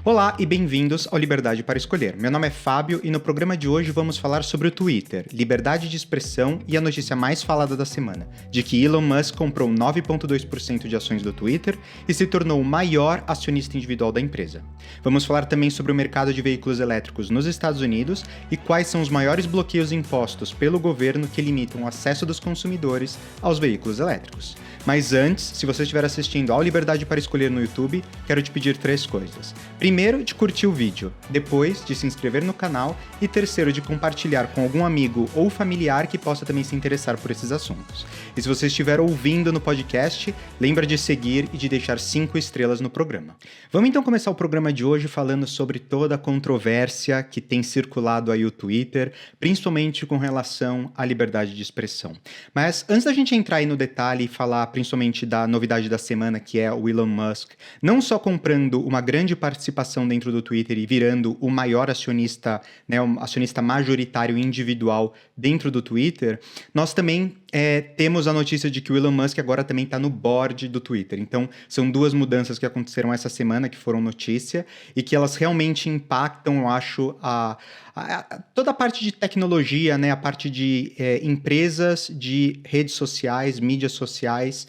Olá e bem-vindos ao Liberdade para Escolher. Meu nome é Fábio e no programa de hoje vamos falar sobre o Twitter, liberdade de expressão e a notícia mais falada da semana, de que Elon Musk comprou 9,2% de ações do Twitter e se tornou o maior acionista individual da empresa. Vamos falar também sobre o mercado de veículos elétricos nos Estados Unidos e quais são os maiores bloqueios impostos pelo governo que limitam o acesso dos consumidores aos veículos elétricos. Mas antes, se você estiver assistindo ao Liberdade para Escolher no YouTube, quero te pedir 3 coisas. Primeiro, de curtir o vídeo, depois, de se inscrever no canal e terceiro, de compartilhar com algum amigo ou familiar que possa também se interessar por esses assuntos. E se você estiver ouvindo no podcast, lembra de seguir e de deixar 5 estrelas no programa. Vamos então começar o programa de hoje falando sobre toda a controvérsia que tem circulado aí o Twitter, principalmente com relação à liberdade de expressão. Mas antes da gente entrar aí no detalhe e falar principalmente da novidade da semana, que é o Elon Musk, não só comprando uma grande participação dentro do Twitter e virando o maior acionista, né, o acionista majoritário individual dentro do Twitter, nós também temos a notícia de que o Elon Musk agora também está no board do Twitter. Então, são 2 mudanças que aconteceram essa semana, que foram notícia, e que elas realmente impactam, eu acho, toda a parte de tecnologia, né, a parte de empresas, de redes sociais, mídias sociais.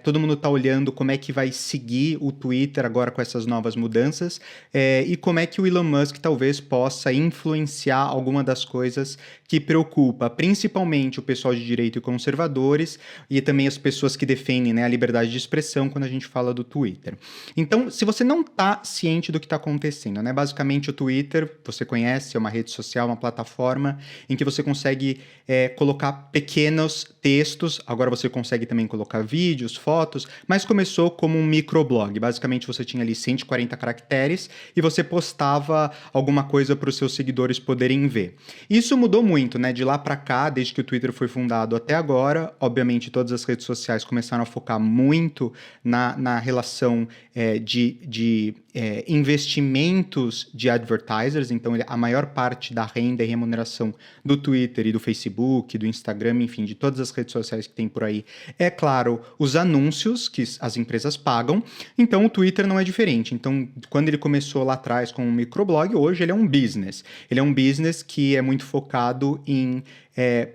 Todo mundo está olhando como é que vai seguir o Twitter agora com essas novas mudanças e como é que o Elon Musk talvez possa influenciar alguma das coisas que preocupa, principalmente o pessoal de direito e conservadores e também as pessoas que defendem, né, a liberdade de expressão quando a gente fala do Twitter. Então, se você não está ciente do que está acontecendo, né, basicamente o Twitter, você conhece, é uma rede social, uma plataforma em que você consegue colocar pequenos textos, agora você consegue também colocar vídeos, fotos, mas começou como um microblog. Basicamente você tinha ali 140 caracteres e você postava alguma coisa para os seus seguidores poderem ver. Isso mudou muito, né, de lá para cá, desde que o Twitter foi fundado até agora. Obviamente todas as redes sociais começaram a focar muito na relação de investimentos de advertisers, então a maior parte da renda e remuneração do Twitter e do Facebook, do Instagram, enfim, de todas as redes sociais que tem por aí, é claro, os anúncios que as empresas pagam. Então o Twitter não é diferente. Então, quando ele começou lá atrás com um microblog, hoje ele é um business. Ele é um business que é muito focado em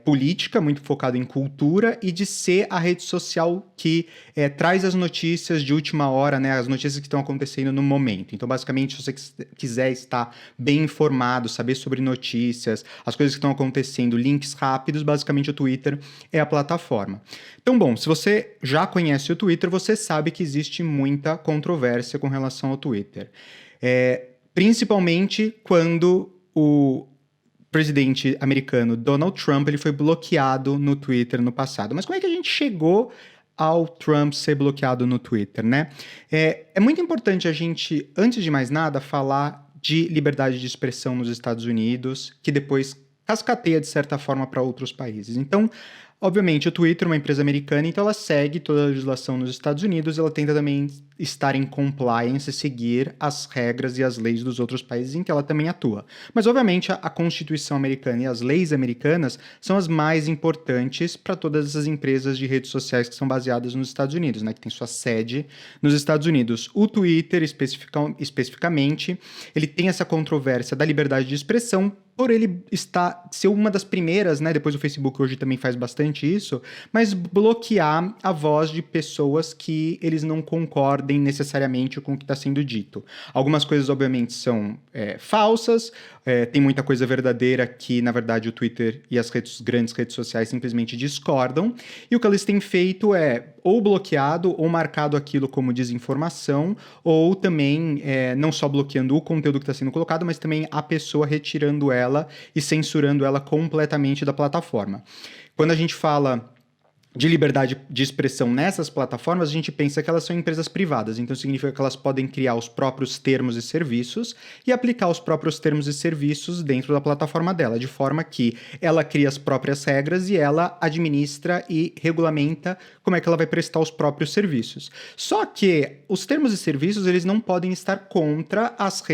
política, muito focado em cultura e de ser a rede social que traz as notícias de última hora, né, as notícias que estão acontecendo no momento. Então, basicamente, se você quiser estar bem informado, saber sobre notícias, as coisas que estão acontecendo, links rápidos, basicamente o Twitter é a plataforma. Então, bom, se você já conhece o Twitter, você sabe que existe muita controvérsia com relação ao Twitter. Principalmente quando o presidente americano Donald Trump ele foi bloqueado no Twitter no passado. Mas como é que a gente chegou ao Trump ser bloqueado no Twitter, né? É muito importante a gente, antes de mais nada, falar de liberdade de expressão nos Estados Unidos, que depois cascateia, de certa forma, para outros países. Então, obviamente, o Twitter é uma empresa americana, então ela segue toda a legislação nos Estados Unidos, ela tenta também estar em compliance, seguir as regras e as leis dos outros países em que ela também atua. Mas, obviamente, a Constituição americana e as leis americanas são as mais importantes para todas essas empresas de redes sociais que são baseadas nos Estados Unidos, né, que tem sua sede nos Estados Unidos. O Twitter, especificamente, ele tem essa controvérsia da liberdade de expressão, por ele ser uma das primeiras, né, depois o Facebook hoje também faz bastante isso, mas bloquear a voz de pessoas que eles não concordem necessariamente com o que está sendo dito. Algumas coisas, obviamente, são falsas, tem muita coisa verdadeira que, na verdade, o Twitter e as grandes redes sociais simplesmente discordam, e o que eles têm feito é ou bloqueado ou marcado aquilo como desinformação, ou também não só bloqueando o conteúdo que está sendo colocado, mas também a pessoa retirando ela e censurando ela completamente da plataforma. Quando a gente fala de liberdade de expressão nessas plataformas, a gente pensa que elas são empresas privadas, então significa que elas podem criar os próprios termos e serviços e aplicar os próprios termos e serviços dentro da plataforma dela, de forma que ela cria as próprias regras e ela administra e regulamenta como é que ela vai prestar os próprios serviços. Só que os termos e serviços, eles não podem estar contra as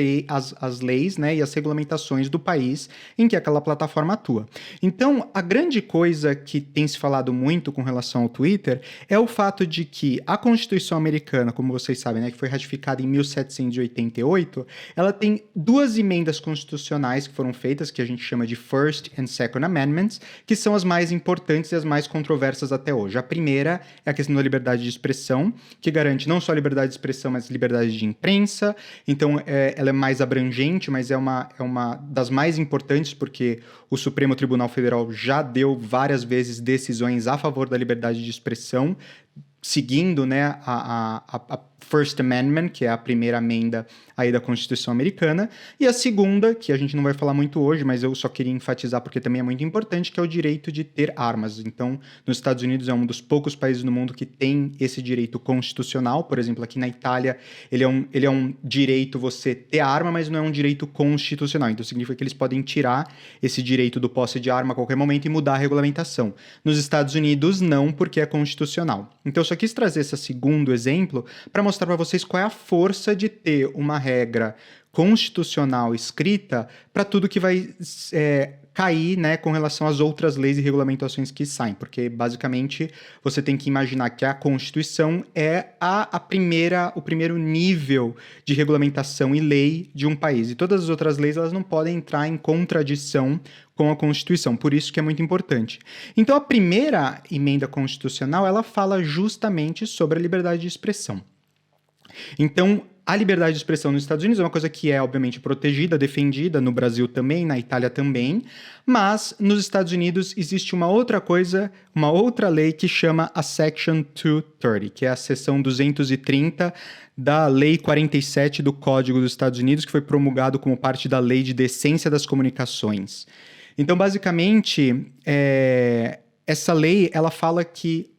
leis, né, e as regulamentações do país em que aquela plataforma atua. Então, a grande coisa que tem se falado muito com relação ao Twitter é o fato de que a Constituição americana, como vocês sabem, né, que foi ratificada em 1788, ela tem duas emendas constitucionais que foram feitas, que a gente chama de First and Second Amendments, que são as mais importantes e as mais controversas até hoje. A primeira é a questão da liberdade de expressão, que garante não só a liberdade de expressão, mas liberdade de imprensa. Então, ela é mais abrangente, mas é uma das mais importantes, porque o Supremo Tribunal Federal já deu várias vezes decisões a favor da liberdade de expressão, seguindo, né, a First Amendment, que é a primeira emenda aí da Constituição americana, e a segunda, que a gente não vai falar muito hoje, mas eu só queria enfatizar porque também é muito importante, que é o direito de ter armas. Então, nos Estados Unidos é um dos poucos países no mundo que tem esse direito constitucional. Por exemplo, aqui na Itália, ele é um direito você ter arma, mas não é um direito constitucional. Então, significa que eles podem tirar esse direito do posse de arma a qualquer momento e mudar a regulamentação. Nos Estados Unidos, não, porque é constitucional. Então, eu só quis trazer esse segundo exemplo para mostrar para vocês qual é a força de ter uma regra constitucional escrita para tudo que vai cair, né, com relação às outras leis e regulamentações que saem, porque basicamente você tem que imaginar que a Constituição é o primeiro nível de regulamentação e lei de um país, e todas as outras leis elas não podem entrar em contradição com a Constituição, por isso que é muito importante. Então a primeira emenda constitucional ela fala justamente sobre a liberdade de expressão. Então, a liberdade de expressão nos Estados Unidos é uma coisa que é, obviamente, protegida, defendida, no Brasil também, na Itália também, mas nos Estados Unidos existe uma outra coisa, uma outra lei que chama a Section 230, que é a seção 230 da Lei 47 do Código dos Estados Unidos, que foi promulgado como parte da Lei de Decência das Comunicações. Então, basicamente, essa lei, ela fala que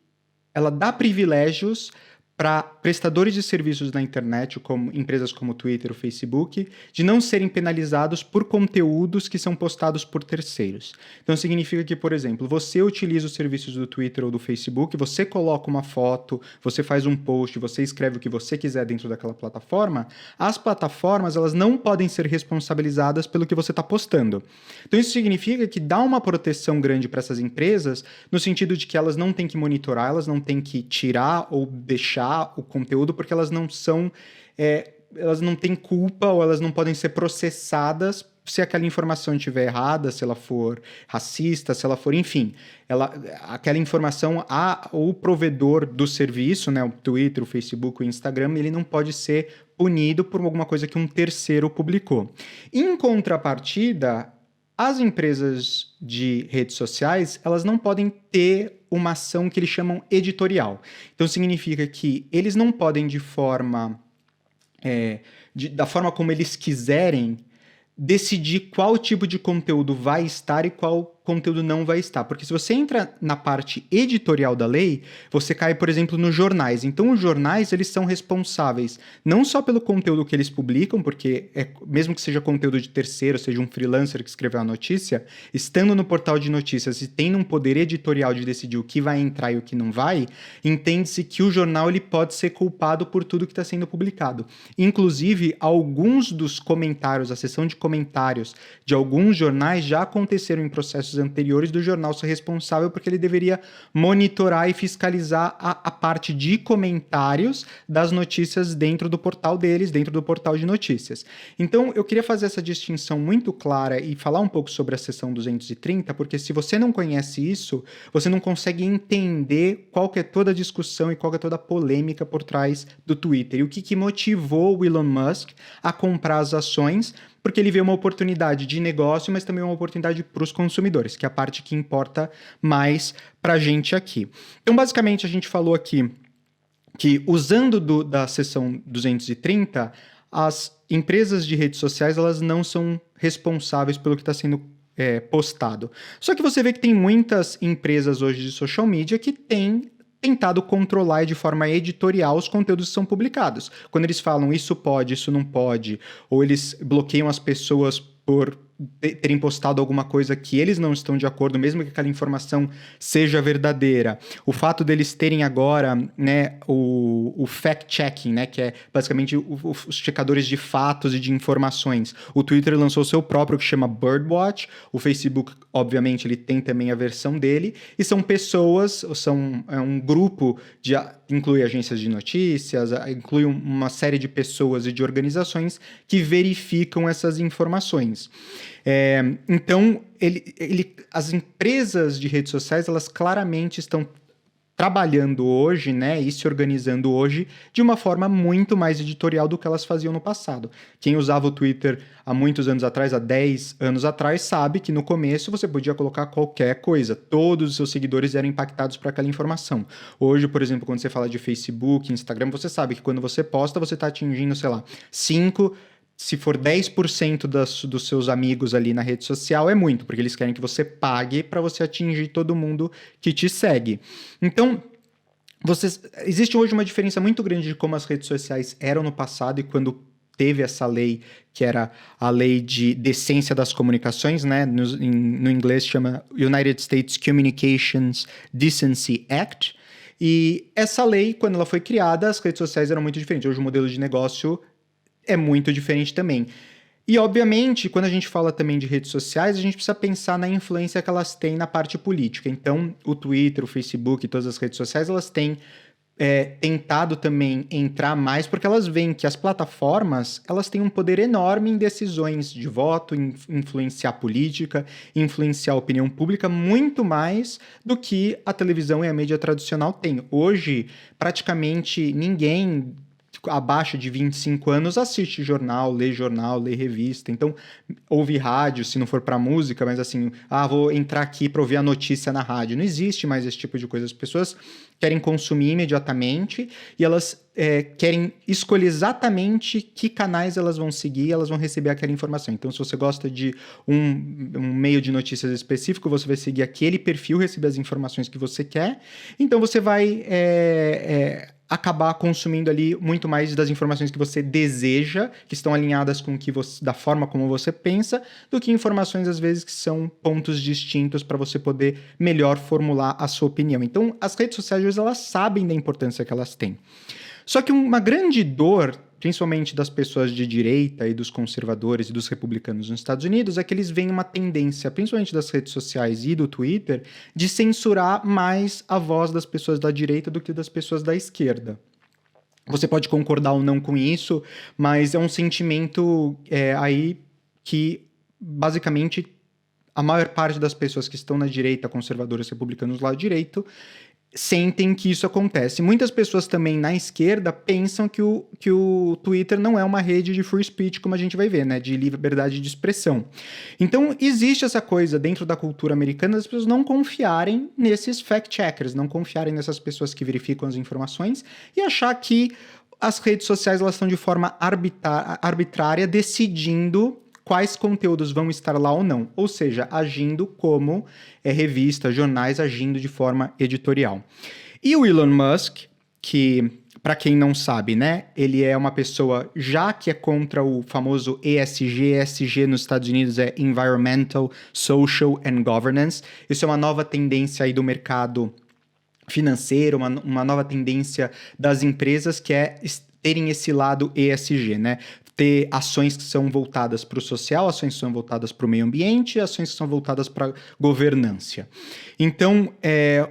ela dá privilégios para prestadores de serviços na internet, como empresas como o Twitter ou o Facebook, de não serem penalizados por conteúdos que são postados por terceiros. Então, significa que, por exemplo, você utiliza os serviços do Twitter ou do Facebook, você coloca uma foto, você faz um post, você escreve o que você quiser dentro daquela plataforma, as plataformas elas não podem ser responsabilizadas pelo que você está postando. Então, isso significa que dá uma proteção grande para essas empresas, no sentido de que elas não têm que monitorar, elas não têm que tirar ou deixar o conteúdo, porque elas não são, elas não têm culpa ou elas não podem ser processadas se aquela informação estiver errada, se ela for racista, se ela for, enfim, aquela informação, o provedor do serviço, né, o Twitter, o Facebook, o Instagram, ele não pode ser punido por alguma coisa que um terceiro publicou. Em contrapartida, as empresas de redes sociais, elas não podem ter uma ação que eles chamam editorial. Então, significa que eles não podem, da forma como eles quiserem, decidir qual tipo de conteúdo vai estar e qual conteúdo não vai estar. Porque se você entra na parte editorial da lei, você cai, por exemplo, nos jornais. Então, os jornais, eles são responsáveis não só pelo conteúdo que eles publicam, porque mesmo que seja conteúdo de terceiro, seja um freelancer que escreveu a notícia, estando no portal de notícias e tendo um poder editorial de decidir o que vai entrar e o que não vai, entende-se que o jornal ele pode ser culpado por tudo que está sendo publicado. Inclusive, alguns dos comentários, a seção de comentários de alguns jornais já aconteceram em processos anteriores do jornal ser responsável porque ele deveria monitorar e fiscalizar a parte de comentários das notícias dentro do portal deles, dentro do portal de notícias. Então, eu queria fazer essa distinção muito clara e falar um pouco sobre a seção 230, porque se você não conhece isso, você não consegue entender qual que é toda a discussão e qual que é toda a polêmica por trás do Twitter e o que motivou o Elon Musk a comprar as ações, porque ele vê uma oportunidade de negócio, mas também uma oportunidade para os consumidores, que é a parte que importa mais para a gente aqui. Então, basicamente, a gente falou aqui que, usando da seção 230, as empresas de redes sociais elas não são responsáveis pelo que está sendo postado. Só que você vê que tem muitas empresas hoje de social media que têm tentado controlar de forma editorial os conteúdos que são publicados. Quando eles falam isso pode, isso não pode, ou eles bloqueiam as pessoas por terem postado alguma coisa que eles não estão de acordo, mesmo que aquela informação seja verdadeira. O fato deles terem agora, né, o fact-checking, né, que é basicamente os checadores de fatos e de informações. O Twitter lançou o seu próprio, que chama Birdwatch. O Facebook, obviamente, ele tem também a versão dele. E são pessoas, é um grupo inclui agências de notícias, inclui uma série de pessoas e de organizações que verificam essas informações. Então, as empresas de redes sociais, elas claramente estão trabalhando hoje, né, e se organizando hoje de uma forma muito mais editorial do que elas faziam no passado. Quem usava o Twitter há muitos anos atrás, há 10 anos atrás, sabe que no começo você podia colocar qualquer coisa, todos os seus seguidores eram impactados por aquela informação. Hoje, por exemplo, quando você fala de Facebook, Instagram, você sabe que quando você posta, você está atingindo, sei lá, 5%, se for 10% dos seus amigos ali na rede social, é muito, porque eles querem que você pague para você atingir todo mundo que te segue. Então, existe hoje uma diferença muito grande de como as redes sociais eram no passado e quando teve essa lei, que era a lei de decência das comunicações, né? No inglês chama United States Communications Decency Act. E essa lei, quando ela foi criada, as redes sociais eram muito diferentes. Hoje o modelo de negócio é muito diferente também. E, obviamente, quando a gente fala também de redes sociais, a gente precisa pensar na influência que elas têm na parte política. Então, o Twitter, o Facebook e todas as redes sociais, elas têm tentado também entrar mais, porque elas veem que as plataformas, elas têm um poder enorme em decisões de voto, em influenciar a política, influenciar a opinião pública, muito mais do que a televisão e a mídia tradicional têm. Hoje, praticamente ninguém abaixo de 25 anos assiste jornal, lê revista, então ouve rádio, se não for para música, mas assim, vou entrar aqui para ouvir a notícia na rádio. Não existe mais esse tipo de coisa. As pessoas querem consumir imediatamente e elas querem escolher exatamente que canais elas vão seguir, elas vão receber aquela informação. Então, se você gosta de um meio de notícias específico, você vai seguir aquele perfil, receber as informações que você quer. Então, você vai acabar consumindo ali muito mais das informações que você deseja, que estão alinhadas com da forma como você pensa, do que informações, às vezes, que são pontos distintos para você poder melhor formular a sua opinião. Então, as redes sociais, elas sabem da importância que elas têm. Só que uma grande dor, principalmente das pessoas de direita e dos conservadores e dos republicanos nos Estados Unidos, é que eles veem uma tendência, principalmente das redes sociais e do Twitter, de censurar mais a voz das pessoas da direita do que das pessoas da esquerda. Você pode concordar ou não com isso, mas é um sentimento aí que, basicamente, a maior parte das pessoas que estão na direita, conservadores, republicanos lá direito, sentem que isso acontece. Muitas pessoas também na esquerda pensam que o Twitter não é uma rede de free speech, como a gente vai ver, né, de liberdade de expressão. Então, existe essa coisa dentro da cultura americana das pessoas não confiarem nesses fact-checkers, não confiarem nessas pessoas que verificam as informações e achar que as redes sociais elas estão de forma arbitrária decidindo quais conteúdos vão estar lá ou não, ou seja, agindo como revistas, jornais, agindo de forma editorial. E o Elon Musk, que, para quem não sabe, né, ele é uma pessoa já que é contra o famoso ESG. ESG nos Estados Unidos é Environmental, Social and Governance. Isso é uma nova tendência aí do mercado financeiro, uma nova tendência das empresas que é terem esse lado ESG, né? Ter ações que são voltadas para o social, ações que são voltadas para o meio ambiente, ações que são voltadas para a governança. Então,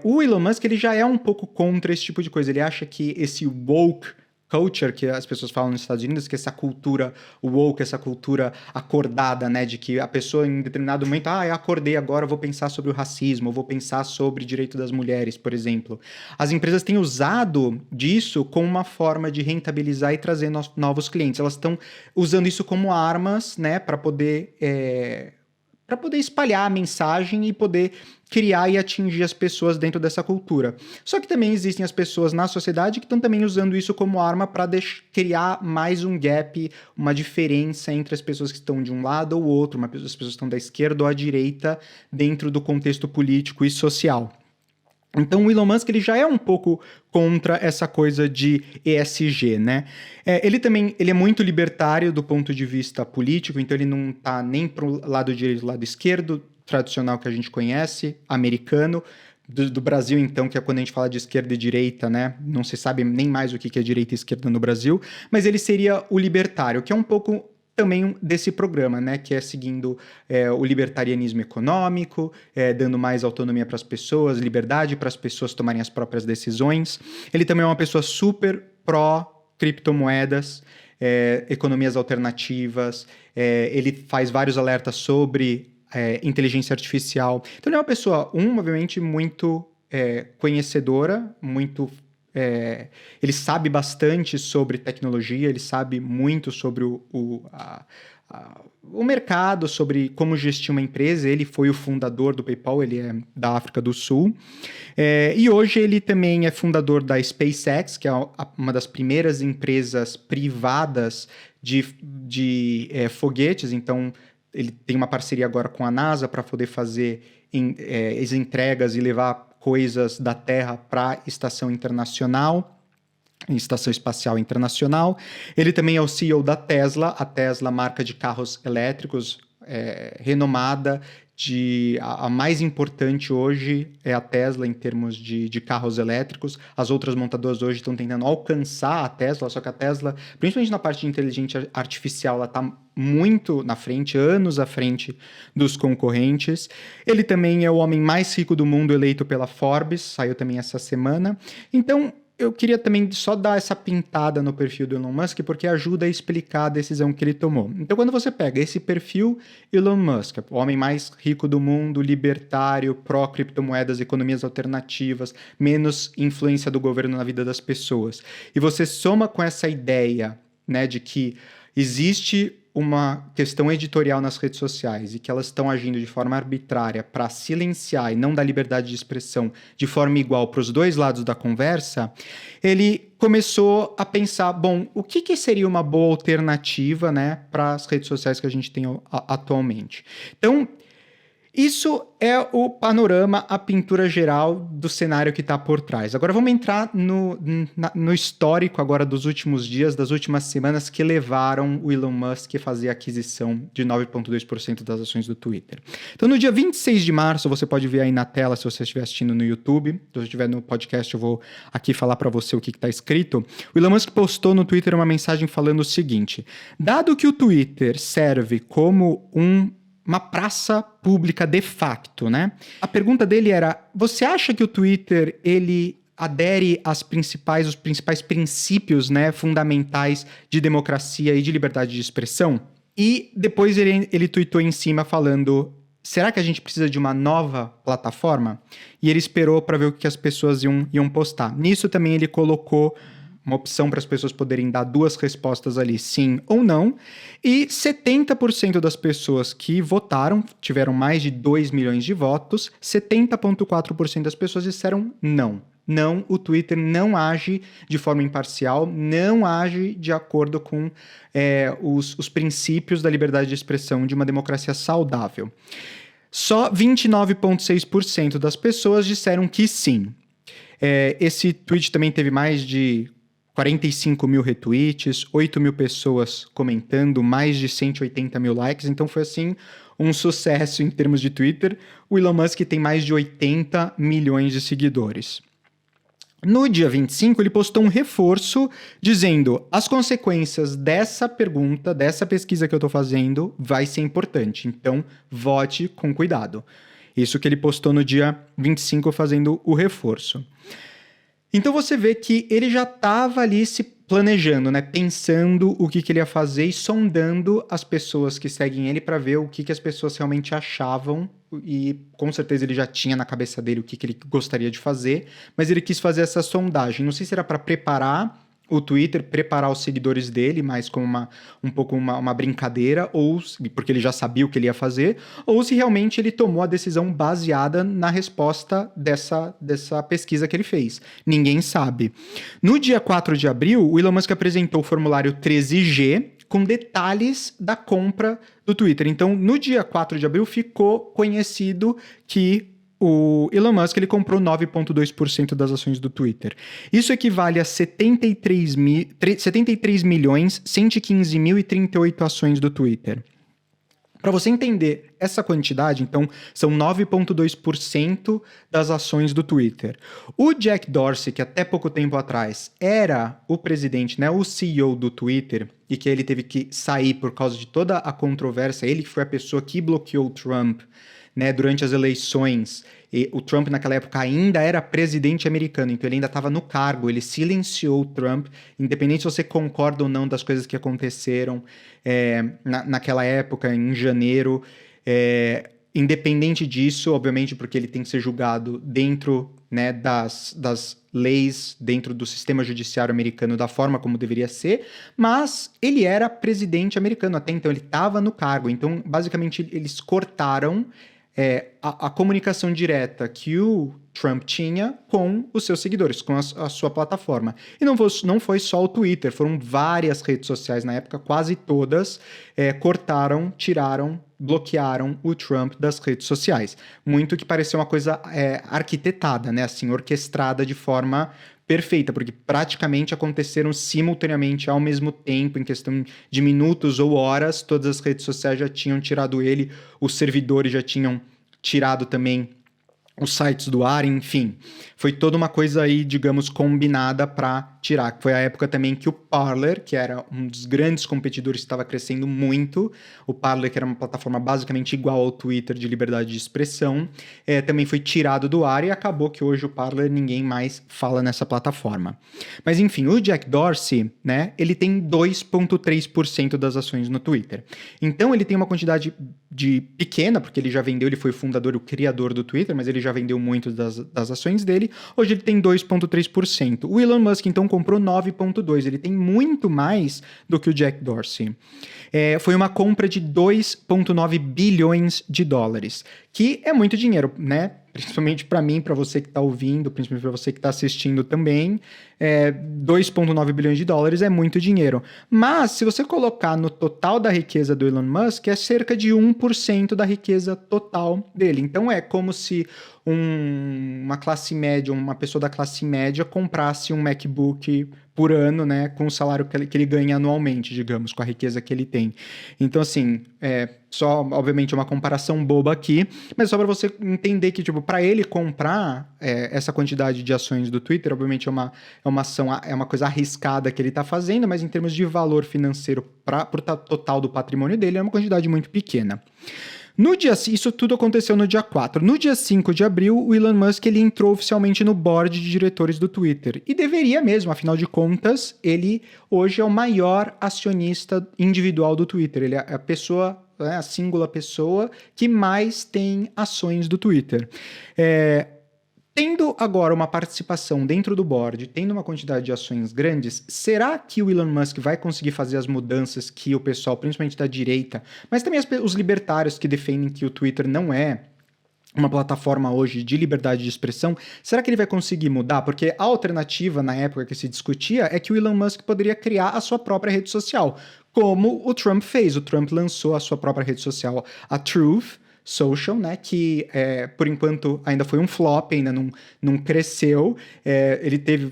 o Elon Musk ele já é um pouco contra esse tipo de coisa. Ele acha que esse woke culture, que as pessoas falam nos Estados Unidos, que essa cultura woke, essa cultura acordada, né, de que a pessoa em determinado momento, eu acordei agora, vou pensar sobre o racismo, vou pensar sobre o direito das mulheres, por exemplo. As empresas têm usado disso como uma forma de rentabilizar e trazer novos clientes. Elas estão usando isso como armas, né, para poder espalhar a mensagem e poder criar e atingir as pessoas dentro dessa cultura. Só que também existem as pessoas na sociedade que estão também usando isso como arma para criar mais um gap, uma diferença entre as pessoas que estão de um lado ou outro, as pessoas que estão da esquerda ou à direita dentro do contexto político e social. Então o Elon Musk ele já é um pouco contra essa coisa de ESG, né? Ele é muito libertário do ponto de vista político, então ele não está nem para o lado direito, lado esquerdo, tradicional que a gente conhece, americano. Do Brasil, então, que é quando a gente fala de esquerda e direita, né? Não se sabe nem mais o que é direita e esquerda no Brasil, mas ele seria o libertário, que é um pouco também desse programa, né, que é seguindo o libertarianismo econômico, dando mais autonomia para as pessoas, liberdade para as pessoas tomarem as próprias decisões. Ele também é uma pessoa super pró-criptomoedas, economias alternativas, ele faz vários alertas sobre inteligência artificial. Então ele é uma pessoa, obviamente, muito conhecedora, muito... ele sabe bastante sobre tecnologia, ele sabe muito sobre o mercado, sobre como gestir uma empresa. Ele foi o fundador do PayPal, ele é da África do Sul. E hoje ele também é fundador da SpaceX, que é uma das primeiras empresas privadas de foguetes. Então, ele tem uma parceria agora com a NASA para poder fazer as entregas e levar coisas da Terra para a Estação Espacial Internacional. Ele também é o CEO da Tesla, a Tesla, marca de carros elétricos renomada, a mais importante hoje é a Tesla em termos de carros elétricos. As outras montadoras hoje estão tentando alcançar a Tesla, só que a Tesla, principalmente na parte de inteligência artificial, ela está muito na frente, anos à frente dos concorrentes. Ele também é o homem mais rico do mundo, eleito pela Forbes, saiu também essa semana. Então, eu queria também só dar essa pintada no perfil do Elon Musk, porque ajuda a explicar a decisão que ele tomou. Então, quando você pega esse perfil Elon Musk, o homem mais rico do mundo, libertário, pró-criptomoedas, economias alternativas, menos influência do governo na vida das pessoas, e você soma com essa ideia, né, de que existe uma questão editorial nas redes sociais e que elas estão agindo de forma arbitrária para silenciar e não dar liberdade de expressão de forma igual para os dois lados da conversa, ele começou a pensar, bom, o que seria uma boa alternativa, né, para as redes sociais que a gente tem atualmente? Então, isso é o panorama, a pintura geral do cenário que está por trás. Agora vamos entrar no histórico agora dos últimos dias, das últimas semanas que levaram o Elon Musk a fazer a aquisição de 9,2% das ações do Twitter. Então no dia 26 de março, você pode ver aí na tela se você estiver assistindo no YouTube, se você estiver no podcast eu vou aqui falar para você o que está escrito. O Elon Musk postou no Twitter uma mensagem falando o seguinte: dado que o Twitter serve como uma praça pública de facto, né? A pergunta dele era: você acha que o Twitter ele adere os principais princípios, né, fundamentais de democracia e de liberdade de expressão? E depois ele tweetou em cima falando: será que a gente precisa de uma nova plataforma? E ele esperou para ver o que as pessoas iam postar. Nisso também ele colocou uma opção para as pessoas poderem dar duas respostas ali, sim ou não, e 70% das pessoas que votaram, tiveram mais de 2 milhões de votos, 70,4% das pessoas disseram não. Não, o Twitter não age de forma imparcial, não age de acordo com os princípios da liberdade de expressão de uma democracia saudável. Só 29,6% das pessoas disseram que sim. Esse tweet também teve mais de 45 mil retweets, 8 mil pessoas comentando, mais de 180 mil likes. Então foi assim um sucesso em termos de Twitter. O Elon Musk tem mais de 80 milhões de seguidores. No dia 25, ele postou um reforço dizendo: as consequências dessa pergunta, dessa pesquisa que eu estou fazendo, vai ser importante. Então, vote com cuidado. Isso que ele postou no dia 25, fazendo o reforço. Então você vê que ele já estava ali se planejando, né? Pensando o que ele ia fazer e sondando as pessoas que seguem ele para ver o que as pessoas realmente achavam. E com certeza ele já tinha na cabeça dele o que ele gostaria de fazer, mas ele quis fazer essa sondagem. Não sei se era para preparar o Twitter, preparar os seguidores dele, mais como uma brincadeira, ou porque ele já sabia o que ele ia fazer, ou se realmente ele tomou a decisão baseada na resposta dessa pesquisa que ele fez. Ninguém sabe. No dia 4 de abril, o Elon Musk apresentou o formulário 13G com detalhes da compra do Twitter. Então, no dia 4 de abril, ficou conhecido que o Elon Musk ele comprou 9,2% das ações do Twitter. Isso equivale a 73 milhões 115.038 ações do Twitter. Para você entender essa quantidade, então, são 9,2% das ações do Twitter. O Jack Dorsey, que até pouco tempo atrás era o presidente, né, o CEO do Twitter, e que ele teve que sair por causa de toda a controvérsia, ele que foi a pessoa que bloqueou o Trump, né, durante as eleições. E o Trump naquela época ainda era presidente americano, então ele ainda estava no cargo, ele silenciou o Trump, independente se você concorda ou não das coisas que aconteceram naquela época, em janeiro. Independente disso, obviamente, porque ele tem que ser julgado dentro, né, das leis, dentro do sistema judiciário americano, da forma como deveria ser, mas ele era presidente americano até então, ele estava no cargo, então basicamente eles cortaram a comunicação direta que o Trump tinha com os seus seguidores, com a sua plataforma. E não foi só o Twitter, foram várias redes sociais na época, quase todas cortaram, tiraram, bloquearam o Trump das redes sociais. Muito que parecia uma coisa arquitetada, né? Assim, orquestrada de forma perfeita, porque praticamente aconteceram simultaneamente ao mesmo tempo, em questão de minutos ou horas, todas as redes sociais já tinham tirado ele, os servidores já tinham tirado também os sites do ar, enfim. Foi toda uma coisa aí, digamos, combinada para tirar. Foi a época também que o Parler, que era um dos grandes competidores, estava crescendo muito. O Parler, que era uma plataforma basicamente igual ao Twitter de liberdade de expressão, também foi tirado do ar e acabou que hoje o Parler ninguém mais fala nessa plataforma. Mas enfim, o Jack Dorsey, né, ele tem 2,3% das ações no Twitter. Então ele tem uma quantidade pequena, porque ele já vendeu, ele foi o fundador, o criador do Twitter, mas ele já vendeu muito das ações dele. Hoje ele tem 2,3%. O Elon Musk, então, comprou 9,2%. Ele tem muito mais do que o Jack Dorsey. Foi uma compra de 2,9 bilhões de dólares, que é muito dinheiro, né? Principalmente para mim, para você que está ouvindo, principalmente para você que está assistindo também, 2,9 bilhões de dólares é muito dinheiro. Mas, se você colocar no total da riqueza do Elon Musk, é cerca de 1% da riqueza total dele. Então, é como se uma classe média, uma pessoa da classe média comprasse um MacBook por ano, né, com o salário que ele ganha anualmente, digamos, com a riqueza que ele tem. Então, assim, só, obviamente, uma comparação boba aqui, mas só para você entender que, tipo, para ele comprar essa quantidade de ações do Twitter, obviamente é uma ação, é uma coisa arriscada que ele está fazendo, mas em termos de valor financeiro para o total do patrimônio dele, é uma quantidade muito pequena. Isso tudo aconteceu no dia 4. No dia 5 de abril, o Elon Musk ele entrou oficialmente no board de diretores do Twitter. E deveria mesmo, afinal de contas, ele hoje é o maior acionista individual do Twitter. Ele é a pessoa, a singular pessoa que mais tem ações do Twitter. Tendo agora uma participação dentro do board, tendo uma quantidade de ações grandes, será que o Elon Musk vai conseguir fazer as mudanças que o pessoal, principalmente da direita, mas também os libertários que defendem que o Twitter não é uma plataforma hoje de liberdade de expressão, será que ele vai conseguir mudar? Porque a alternativa na época que se discutia é que o Elon Musk poderia criar a sua própria rede social, como o Trump fez. O Trump lançou a sua própria rede social, a Truth Social, né, que por enquanto ainda foi um flop, ainda não cresceu.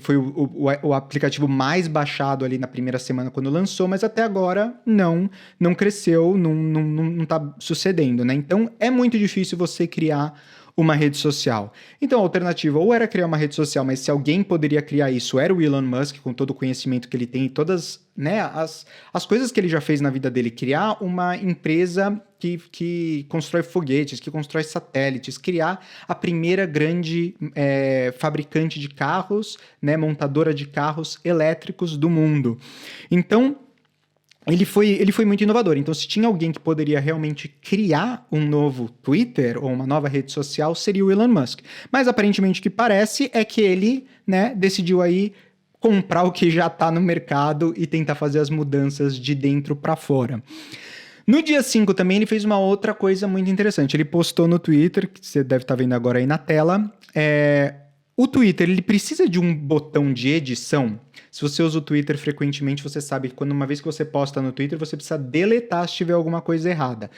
Foi o aplicativo mais baixado ali na primeira semana quando lançou, mas até agora não cresceu, não tá sucedendo, né? Então é muito difícil você criar uma rede social. Então a alternativa ou era criar uma rede social, mas se alguém poderia criar isso, era o Elon Musk, com todo o conhecimento que ele tem e todas, né, as coisas que ele já fez na vida dele, criar uma empresa que constrói foguetes, que constrói satélites, criar a primeira grande fabricante de carros, né, montadora de carros elétricos do mundo. Então, ele foi muito inovador. Então, se tinha alguém que poderia realmente criar um novo Twitter ou uma nova rede social, seria o Elon Musk. Mas, aparentemente, o que parece é que ele, né, decidiu aí comprar o que já está no mercado e tentar fazer as mudanças de dentro para fora. No dia 5 também ele fez uma outra coisa muito interessante. Ele postou no Twitter, que você deve estar vendo agora aí na tela, o Twitter ele precisa de um botão de edição. Se você usa o Twitter frequentemente, você sabe que uma vez que você posta no Twitter, você precisa deletar se tiver alguma coisa errada.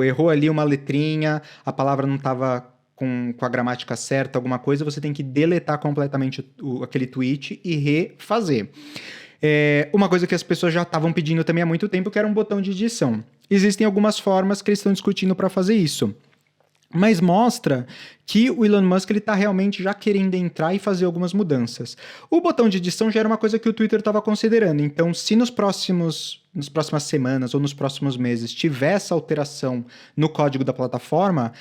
Errou ali uma letrinha, a palavra não estava com a gramática certa, alguma coisa, você tem que deletar completamente aquele tweet e refazer. Uma coisa que as pessoas já estavam pedindo também há muito tempo, que era um botão de edição. Existem algumas formas que eles estão discutindo para fazer isso. Mas mostra que o Elon Musk está realmente já querendo entrar e fazer algumas mudanças. O botão de edição já era uma coisa que o Twitter estava considerando. Então, se nas próximas semanas ou nos próximos meses tiver essa alteração no código da plataforma,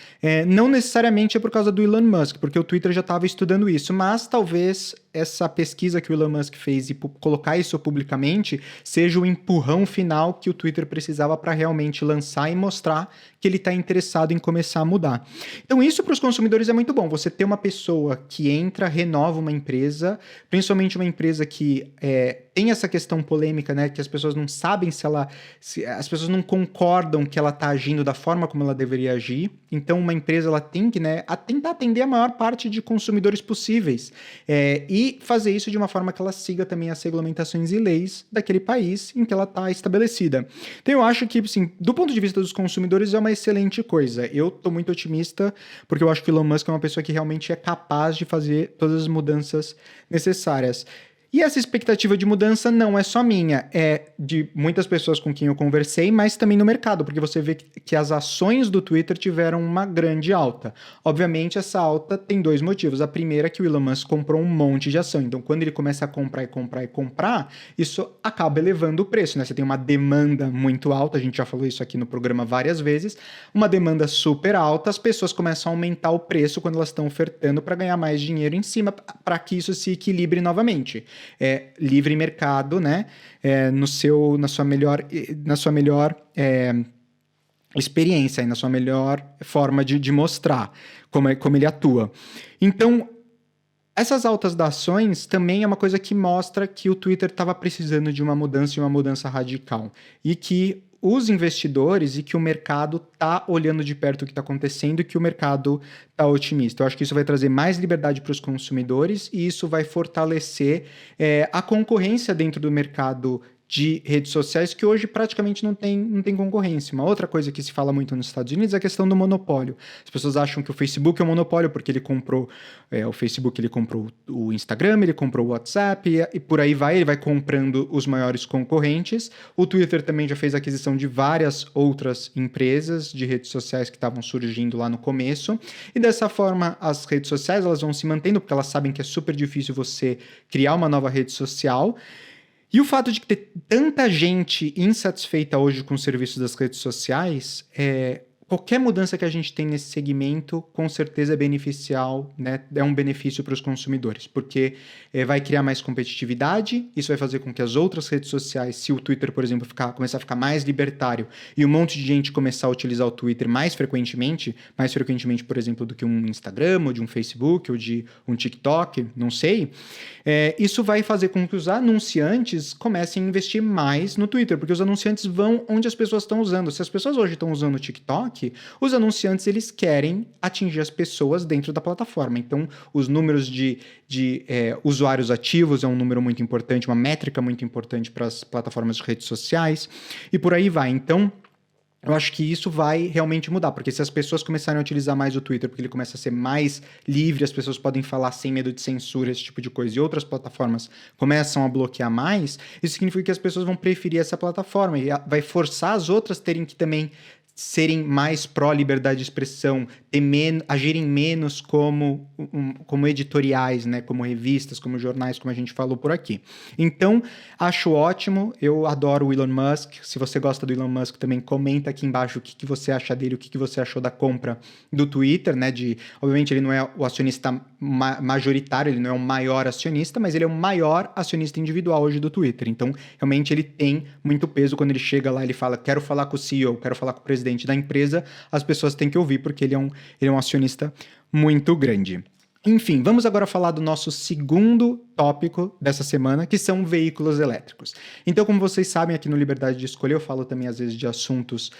não necessariamente é por causa do Elon Musk, porque o Twitter já estava estudando isso, mas talvez essa pesquisa que o Elon Musk fez e colocar isso publicamente seja o empurrão final que o Twitter precisava para realmente lançar e mostrar que ele está interessado em começar a mudar. Então isso para os consumidores é muito bom, você ter uma pessoa que entra, renova uma empresa, principalmente uma empresa que tem essa questão polêmica, né, que as pessoas não sabem se as pessoas não concordam que ela está agindo da forma como ela deveria agir. Então uma empresa ela tem que tentar atender a maior parte de consumidores possíveis e fazer isso de uma forma que ela siga também as regulamentações e leis daquele país em que ela está estabelecida. Então eu acho que, assim, do ponto de vista dos consumidores é uma excelente coisa. Eu estou muito otimista porque eu acho que o Elon Musk é uma pessoa que realmente é capaz de fazer todas as mudanças necessárias. E essa expectativa de mudança não é só minha, é de muitas pessoas com quem eu conversei, mas também no mercado, porque você vê que as ações do Twitter tiveram uma grande alta. Obviamente, essa alta tem dois motivos. A primeira é que o Elon Musk comprou um monte de ação, então quando ele começa a comprar, isso acaba elevando o preço, né? Você tem uma demanda muito alta, a gente já falou isso aqui no programa várias vezes, uma demanda super alta, as pessoas começam a aumentar o preço quando elas estão ofertando para ganhar mais dinheiro em cima, para que isso se equilibre novamente. Livre mercado, né? Na sua melhor experiência, na sua melhor forma de mostrar como ele atua. Então, essas altas das ações também é uma coisa que mostra que o Twitter estava precisando de uma mudança e uma mudança radical. E que os investidores e que o mercado está olhando de perto o que está acontecendo e que o mercado está otimista. Eu acho que isso vai trazer mais liberdade para os consumidores e isso vai fortalecer a concorrência dentro do mercado de redes sociais, que hoje praticamente não tem concorrência. Uma outra coisa que se fala muito nos Estados Unidos é a questão do monopólio. As pessoas acham que o Facebook é um monopólio porque ele comprou o Facebook, ele comprou o Instagram, ele comprou o WhatsApp e por aí vai, ele vai comprando os maiores concorrentes. O Twitter também já fez aquisição de várias outras empresas de redes sociais que estavam surgindo lá no começo. E dessa forma, as redes sociais elas vão se mantendo porque elas sabem que é super difícil você criar uma nova rede social. E o fato de ter tanta gente insatisfeita hoje com os serviços das redes sociais, qualquer mudança que a gente tem nesse segmento, com certeza é beneficial, né? É um benefício para os consumidores, porque vai criar mais competitividade, isso vai fazer com que as outras redes sociais, se o Twitter, por exemplo, começar a ficar mais libertário e um monte de gente começar a utilizar o Twitter mais frequentemente, por exemplo, do que um Instagram, ou de um Facebook, ou de um TikTok, não sei, isso vai fazer com que os anunciantes comecem a investir mais no Twitter, porque os anunciantes vão onde as pessoas estão usando. Se as pessoas hoje estão usando o TikTok, os anunciantes eles querem atingir as pessoas dentro da plataforma. Então, os números de usuários ativos é um número muito importante, uma métrica muito importante para as plataformas de redes sociais e por aí vai. Então, eu acho que isso vai realmente mudar, porque se as pessoas começarem a utilizar mais o Twitter, porque ele começa a ser mais livre, as pessoas podem falar sem medo de censura, esse tipo de coisa, e outras plataformas começam a bloquear mais, isso significa que as pessoas vão preferir essa plataforma e vai forçar as outras terem que também serem mais pró-liberdade de expressão, agirem menos como editoriais, né? Como revistas, como jornais, como a gente falou por aqui. Então, acho ótimo, eu adoro o Elon Musk. Se você gosta do Elon Musk, também comenta aqui embaixo o que você acha dele, o que você achou da compra do Twitter, né? Obviamente, ele não é o acionista majoritário, ele não é o maior acionista, mas ele é o maior acionista individual hoje do Twitter. Então, realmente, ele tem muito peso quando ele chega lá, ele fala, quero falar com o CEO, quero falar com o presidente da empresa, as pessoas têm que ouvir porque ele é um acionista muito grande. Enfim, vamos agora falar do nosso segundo tópico dessa semana, que são veículos elétricos. Então, como vocês sabem, aqui no Liberdade de Escolher, eu falo também às vezes de assuntos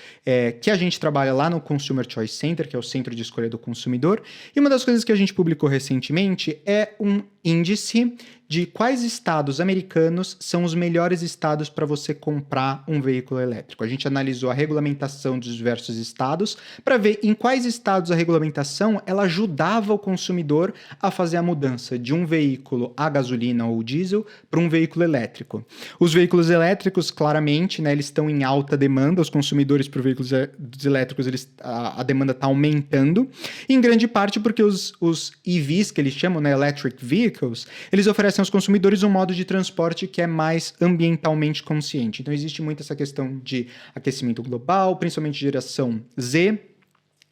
que a gente trabalha lá no Consumer Choice Center, que é o Centro de Escolha do Consumidor, e uma das coisas que a gente publicou recentemente é um índice de quais estados americanos são os melhores estados para você comprar um veículo elétrico. A gente analisou a regulamentação dos diversos estados para ver em quais estados a regulamentação ela ajudava o consumidor a fazer a mudança de um veículo a gasolina ou diesel para um veículo elétrico. Os veículos elétricos, claramente, né, eles estão em alta demanda, os consumidores por veículos elétricos, a demanda está aumentando, em grande parte porque os EVs, que eles chamam, né, Electric Vehicles, eles oferecem aos consumidores um modo de transporte que é mais ambientalmente consciente. Então existe muito essa questão de aquecimento global, principalmente geração Z,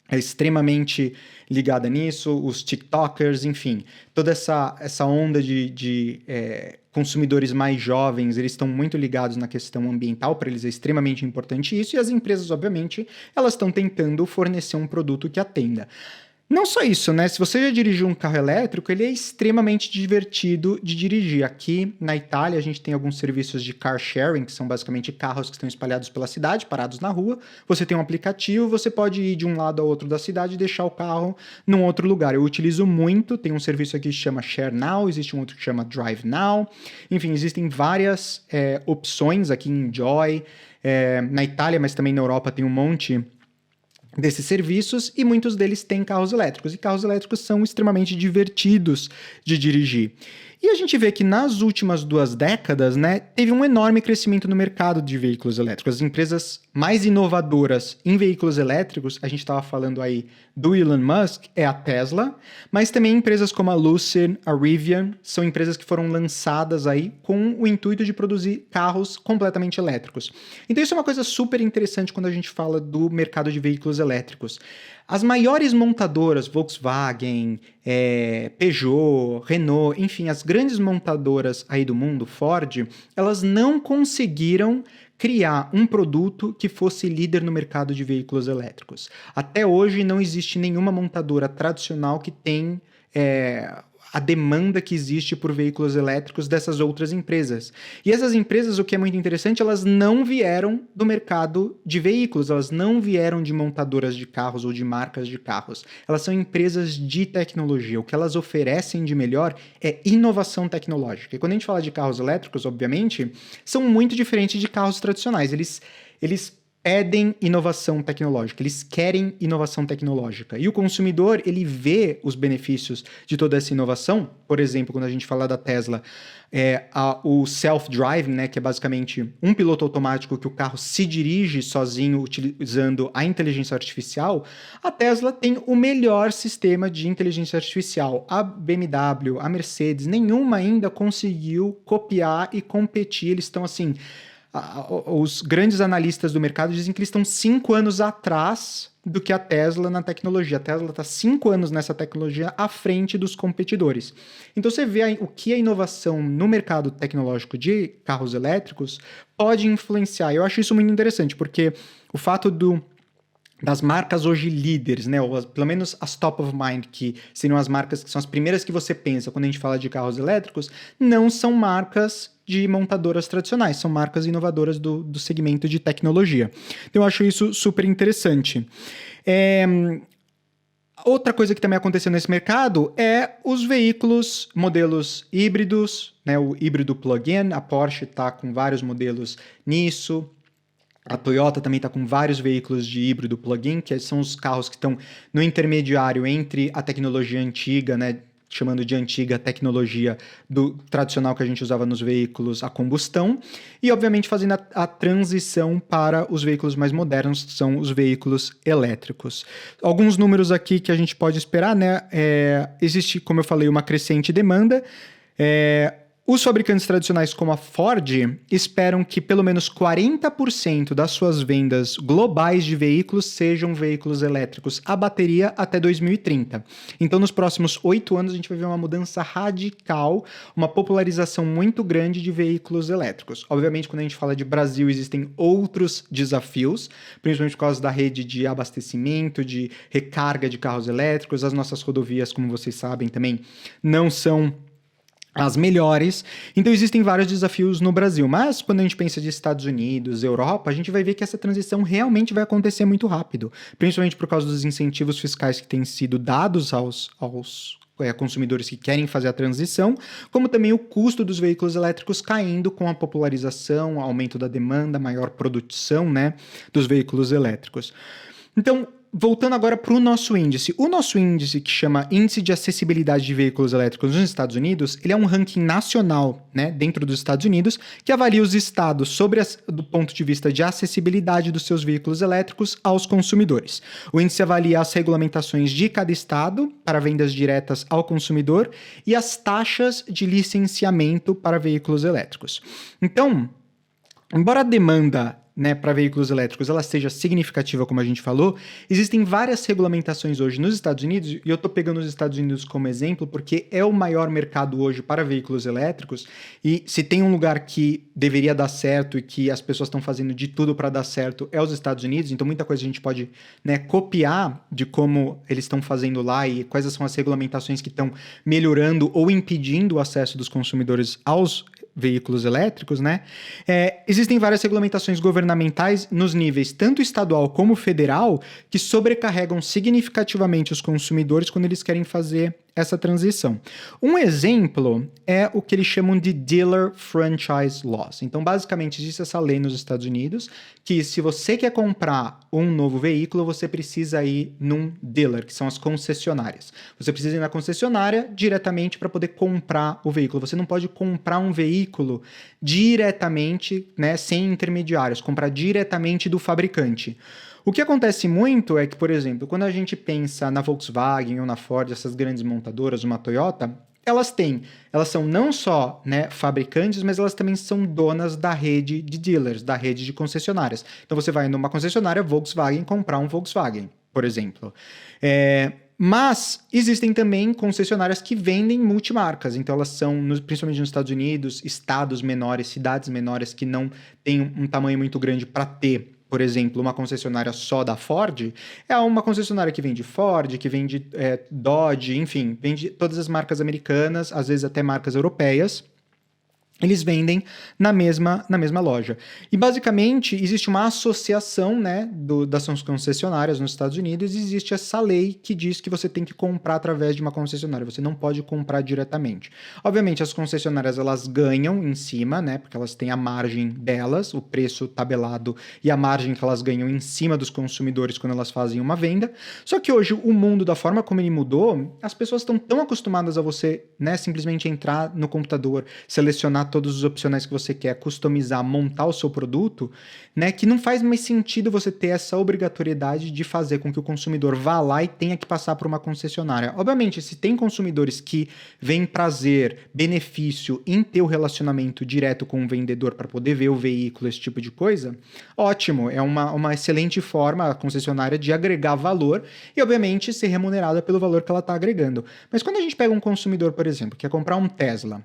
é extremamente ligada nisso, os TikTokers, enfim, toda essa onda de consumidores mais jovens, eles estão muito ligados na questão ambiental, para eles é extremamente importante isso, e as empresas, obviamente, elas estão tentando fornecer um produto que atenda. Não só isso, né? Se você já dirigiu um carro elétrico, ele é extremamente divertido de dirigir. Aqui na Itália, a gente tem alguns serviços de car sharing, que são basicamente carros que estão espalhados pela cidade, parados na rua. Você tem um aplicativo, você pode ir de um lado ao outro da cidade e deixar o carro num outro lugar. Eu utilizo muito, tem um serviço aqui que chama Share Now, existe um outro que chama Drive Now. Enfim, existem várias opções aqui em Enjoy. Na Itália, mas também na Europa, tem um monte desses serviços e muitos deles têm carros elétricos. E carros elétricos são extremamente divertidos de dirigir. E a gente vê que nas últimas 2 décadas, né, teve um enorme crescimento no mercado de veículos elétricos. As empresas mais inovadoras em veículos elétricos, a gente estava falando aí do Elon Musk, é a Tesla, mas também empresas como a Lucid, a Rivian, são empresas que foram lançadas aí com o intuito de produzir carros completamente elétricos. Então isso é uma coisa super interessante quando a gente fala do mercado de veículos elétricos. As maiores montadoras, Volkswagen, Peugeot, Renault, enfim, as grandes montadoras aí do mundo, Ford, elas não conseguiram criar um produto que fosse líder no mercado de veículos elétricos. Até hoje não existe nenhuma montadora tradicional que tem a demanda que existe por veículos elétricos dessas outras empresas. E essas empresas, o que é muito interessante, elas não vieram do mercado de veículos, elas não vieram de montadoras de carros ou de marcas de carros. Elas são empresas de tecnologia. O que elas oferecem de melhor é inovação tecnológica. E quando a gente fala de carros elétricos, obviamente, são muito diferentes de carros tradicionais. Eles pedem inovação tecnológica, eles querem inovação tecnológica. E o consumidor, ele vê os benefícios de toda essa inovação. Por exemplo, quando a gente fala da Tesla, o self-driving, né, que é basicamente um piloto automático que o carro se dirige sozinho utilizando a inteligência artificial, a Tesla tem o melhor sistema de inteligência artificial. A BMW, a Mercedes, nenhuma ainda conseguiu copiar e competir. Eles estão assim... Os grandes analistas do mercado dizem que eles estão 5 anos atrás do que a Tesla na tecnologia. A Tesla está 5 anos nessa tecnologia à frente dos competidores. Então você vê o que a inovação no mercado tecnológico de carros elétricos pode influenciar. Eu acho isso muito interessante, porque o fato das marcas hoje líderes, né, ou pelo menos as top of mind, que seriam as marcas que são as primeiras que você pensa quando a gente fala de carros elétricos, não são marcas de montadoras tradicionais, são marcas inovadoras do segmento de tecnologia. Então eu acho isso super interessante. Outra coisa que também aconteceu nesse mercado é os veículos, modelos híbridos, né, o híbrido plug-in, a Porsche está com vários modelos nisso. A Toyota também está com vários veículos de híbrido plug-in, que são os carros que estão no intermediário entre a tecnologia antiga, né, chamando de antiga tecnologia do tradicional que a gente usava nos veículos a combustão, e obviamente fazendo a transição para os veículos mais modernos, que são os veículos elétricos. Alguns números aqui que a gente pode esperar, né? Existe, como eu falei, uma crescente demanda. Os fabricantes tradicionais como a Ford esperam que pelo menos 40% das suas vendas globais de veículos sejam veículos elétricos a bateria até 2030. Então, nos próximos 8 anos, a gente vai ver uma mudança radical, uma popularização muito grande de veículos elétricos. Obviamente, quando a gente fala de Brasil, existem outros desafios, principalmente por causa da rede de abastecimento, de recarga de carros elétricos. As nossas rodovias, como vocês sabem, também não são as melhores. Então existem vários desafios no Brasil, mas quando a gente pensa de Estados Unidos, Europa, a gente vai ver que essa transição realmente vai acontecer muito rápido, principalmente por causa dos incentivos fiscais que têm sido dados aos consumidores que querem fazer a transição, como também o custo dos veículos elétricos caindo com a popularização, aumento da demanda, maior produção, né, dos veículos elétricos. Então, voltando agora para o nosso índice. O nosso índice, que chama Índice de Acessibilidade de Veículos Elétricos nos Estados Unidos, ele é um ranking nacional, né, dentro dos Estados Unidos, que avalia os estados do ponto de vista de acessibilidade dos seus veículos elétricos aos consumidores. O índice avalia as regulamentações de cada estado para vendas diretas ao consumidor e as taxas de licenciamento para veículos elétricos. Então, embora a demanda, né, para veículos elétricos ela seja significativa, como a gente falou, existem várias regulamentações hoje nos Estados Unidos, e eu estou pegando os Estados Unidos como exemplo porque é o maior mercado hoje para veículos elétricos, e se tem um lugar que deveria dar certo e que as pessoas estão fazendo de tudo para dar certo é os Estados Unidos, então muita coisa a gente pode, né, copiar de como eles estão fazendo lá e quais são as regulamentações que estão melhorando ou impedindo o acesso dos consumidores aos veículos elétricos, né? Existem várias regulamentações governamentais nos níveis tanto estadual como federal que sobrecarregam significativamente os consumidores quando eles querem fazer essa transição. Um exemplo é o que eles chamam de Dealer Franchise Laws. Então, basicamente, existe essa lei nos Estados Unidos que se você quer comprar um novo veículo, você precisa ir num dealer, que são as concessionárias. Você precisa ir na concessionária diretamente para poder comprar o veículo. Você não pode comprar um veículo diretamente, né, sem intermediários, comprar diretamente do fabricante. O que acontece muito é que, por exemplo, quando a gente pensa na Volkswagen ou na Ford, essas grandes montadoras, uma Toyota, elas são não só, né, fabricantes, mas elas também são donas da rede de dealers, da rede de concessionárias. Então você vai numa concessionária Volkswagen comprar um Volkswagen, por exemplo. Mas existem também concessionárias que vendem multimarcas, então elas são, principalmente nos Estados Unidos, estados menores, cidades menores que não têm um tamanho muito grande para ter, por exemplo, uma concessionária só da Ford, é uma concessionária que vende Ford, que vende Dodge, enfim, vende todas as marcas americanas, às vezes até marcas europeias. Eles vendem na mesma loja. E, basicamente, existe uma associação, né, das concessionárias nos Estados Unidos, e existe essa lei que diz que você tem que comprar através de uma concessionária, você não pode comprar diretamente. Obviamente, as concessionárias, elas ganham em cima, né, porque elas têm a margem delas, o preço tabelado e a margem que elas ganham em cima dos consumidores quando elas fazem uma venda. Só que hoje, o mundo, da forma como ele mudou, as pessoas estão tão acostumadas a você, né, simplesmente entrar no computador, selecionar todos os opcionais que você quer, customizar, montar o seu produto, né, que não faz mais sentido você ter essa obrigatoriedade de fazer com que o consumidor vá lá e tenha que passar por uma concessionária. Obviamente, se tem consumidores que veem prazer, benefício em ter o relacionamento direto com o vendedor para poder ver o veículo, esse tipo de coisa, ótimo, é uma excelente forma a concessionária de agregar valor e, obviamente, ser remunerada pelo valor que ela está agregando. Mas quando a gente pega um consumidor, por exemplo, que quer comprar um Tesla,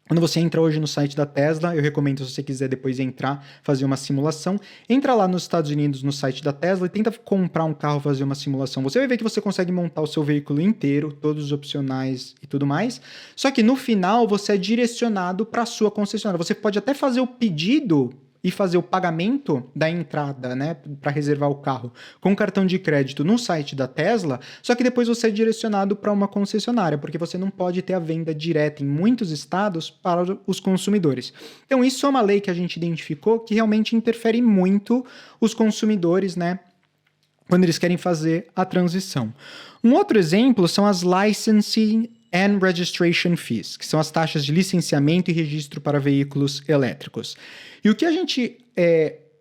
quando você entra hoje no site da Tesla, eu recomendo, se você quiser depois entrar, fazer uma simulação, entra lá nos Estados Unidos no site da Tesla e tenta comprar um carro, fazer uma simulação. Você vai ver que você consegue montar o seu veículo inteiro, todos os opcionais e tudo mais, só que no final você é direcionado para a sua concessionária. Você pode até fazer o pedido e fazer o pagamento da entrada, né, para reservar o carro com cartão de crédito no site da Tesla, só que depois você é direcionado para uma concessionária, porque você não pode ter a venda direta em muitos estados para os consumidores. Então isso é uma lei que a gente identificou que realmente interfere muito os consumidores, né, quando eles querem fazer a transição. Um outro exemplo são as licensing and registration fees, que são as taxas de licenciamento e registro para veículos elétricos. E o que a gente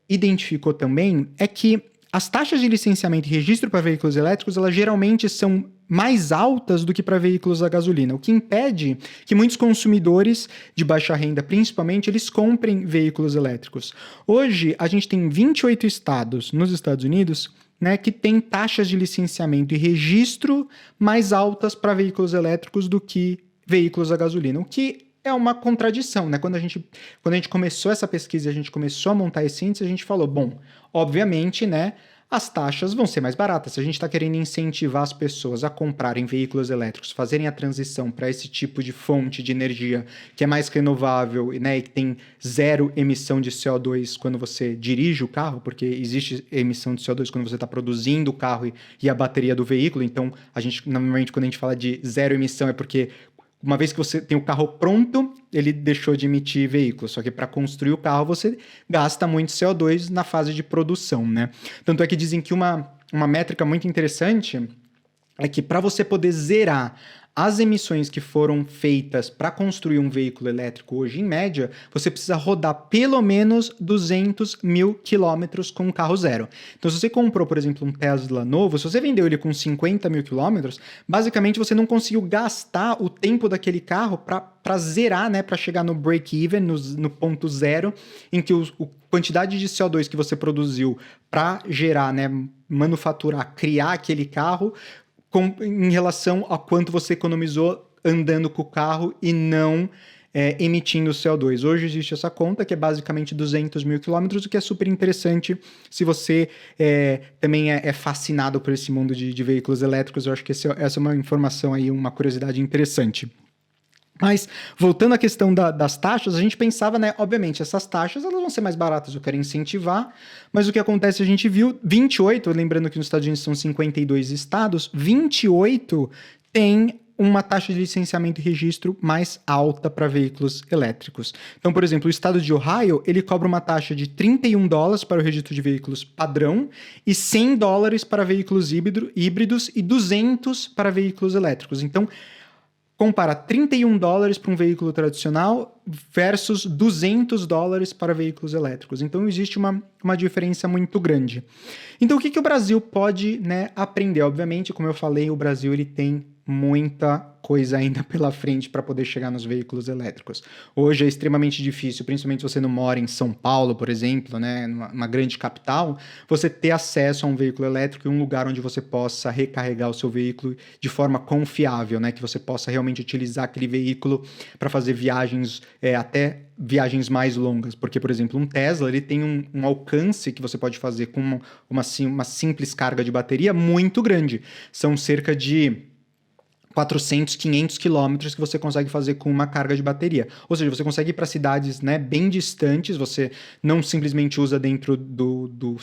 identificou também é que as taxas de licenciamento e registro para veículos elétricos, elas geralmente são mais altas do que para veículos a gasolina, o que impede que muitos consumidores de baixa renda, principalmente, eles comprem veículos elétricos. Hoje, a gente tem 28 estados nos Estados Unidos, né, que tem taxas de licenciamento e registro mais altas para veículos elétricos do que veículos a gasolina, o que é uma contradição, né? Quando a gente começou essa pesquisa, a gente começou a montar esse índice, a gente falou, bom, obviamente, né, as taxas vão ser mais baratas. Se a gente está querendo incentivar as pessoas a comprarem veículos elétricos, fazerem a transição para esse tipo de fonte de energia que é mais renovável, né, e que tem zero emissão de CO2 quando você dirige o carro, porque existe emissão de CO2 quando você está produzindo o carro e a bateria do veículo. Então, normalmente, quando a gente fala de zero emissão, é porque uma vez que você tem o carro pronto, ele deixou de emitir veículos. Só que para construir o carro, você gasta muito CO2 na fase de produção, né? Tanto é que dizem que uma métrica muito interessante é que para você poder zerar as emissões que foram feitas para construir um veículo elétrico hoje, em média, você precisa rodar pelo menos 200 mil quilômetros com um carro zero. Então, se você comprou, por exemplo, um Tesla novo, se você vendeu ele com 50 mil quilômetros, basicamente você não conseguiu gastar o tempo daquele carro para zerar, né, para chegar no break-even, no ponto zero, em que a quantidade de CO2 que você produziu para gerar, né, manufaturar, criar aquele carro, em relação a quanto você economizou andando com o carro e não emitindo CO2. Hoje existe essa conta que é basicamente 200 mil quilômetros, o que é super interessante se você também é fascinado por esse mundo de veículos elétricos. Eu acho que essa é uma informação aí, uma curiosidade interessante. Mas, voltando à questão das taxas, a gente pensava, né, obviamente, essas taxas elas vão ser mais baratas, eu quero incentivar, mas o que acontece, a gente viu, 28, lembrando que nos Estados Unidos são 52 estados, 28 tem uma taxa de licenciamento e registro mais alta para veículos elétricos. Então, por exemplo, o estado de Ohio, ele cobra uma taxa de $31 para o registro de veículos padrão e $100 para veículos híbridos e 200 para veículos elétricos. Então, compara $31 para um veículo tradicional versus $200 para veículos elétricos. Então, existe uma diferença muito grande. Então, o que o Brasil pode, né, aprender? Obviamente, como eu falei, o Brasil ele tem muita coisa ainda pela frente para poder chegar nos veículos elétricos. Hoje é extremamente difícil, principalmente se você não mora em São Paulo, por exemplo, né, numa grande capital, você ter acesso a um veículo elétrico e um lugar onde você possa recarregar o seu veículo de forma confiável, né, que você possa realmente utilizar aquele veículo para fazer viagens, até viagens mais longas, porque, por exemplo, um Tesla ele tem um alcance que você pode fazer com uma simples carga de bateria muito grande. São cerca de 400, 500 quilômetros que você consegue fazer com uma carga de bateria. Ou seja, você consegue ir para cidades, né, bem distantes, você não simplesmente usa dentro do